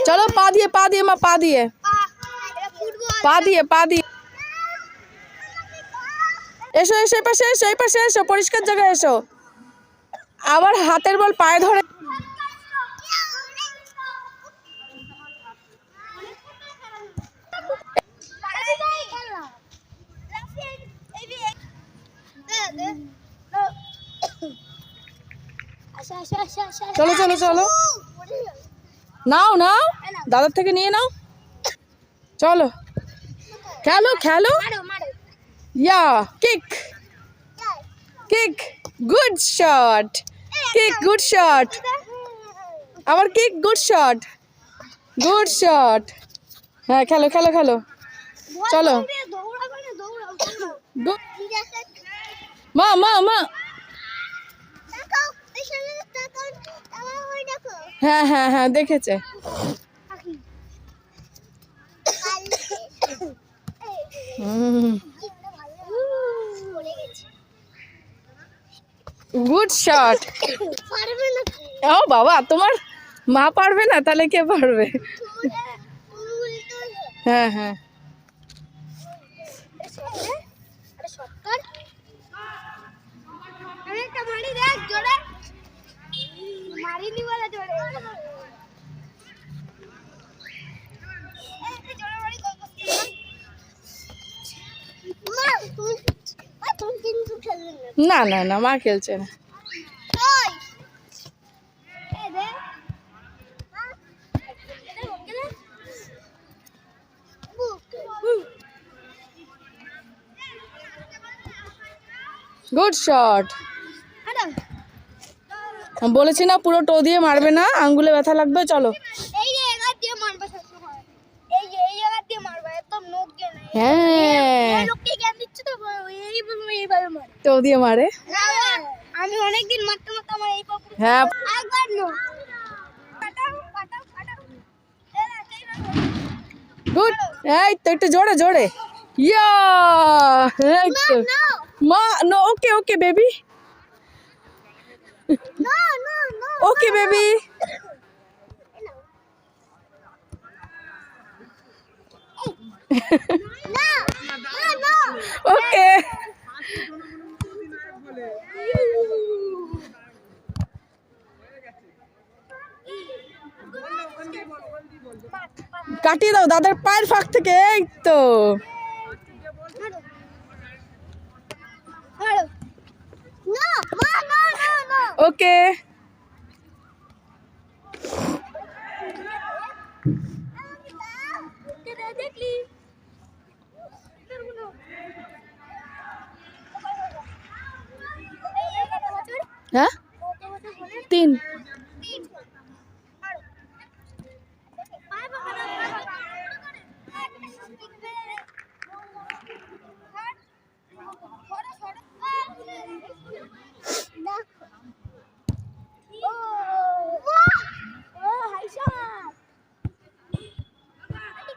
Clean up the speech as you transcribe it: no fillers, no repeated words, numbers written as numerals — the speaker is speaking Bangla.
चलो पा दिए माँ पा दिए एसो एसो এই পাশে এসো পরিষ্কার জায়গায় এসো আবার হাতের বল পায়ে ধরে चलो चलो चलो नाओ नाओ दादार থেকে নিয়ে নাও चलो खेलो खेलो या kick kick good shot kick good shot our kick good shot हाँ खेलो खेलो खेलो चलो माँ माँ माँ हाँ हाँ हाँ देखेছে गुड शॉट ओ बाबा तुम्हार माँ पारबे ना ताहले के पारबे हाँ हाँ ना ना ना माँ खेलছে না गुड शॉट हम বলেছি না পুরো টো দিয়ে মারবে না আঙ্গুলে ব্যথা লাগবে চলো এই যে এগা দিয়ে মারবে সবসময় এই যে এই জায়গা দিয়ে মারবে একদম নোক দিয়ে না হ্যাঁ এই লোককে জ্ঞান দিচ্ছে তো এইভাবে মারে টো দিয়ে মারে আমি অনেক দিন মারতে মারতে আমার এই পাপড়ি হ্যাঁ একবার নো কাটাও গুড এই তো একটু জোরে জোরে ইয়া এই তো মা no okay okay baby No. Okay, baby. No. Okay. কাটিয়ে দাও দাদার পায়ের ফাঁক থেকে এই তো ওকে হ্যাঁ 3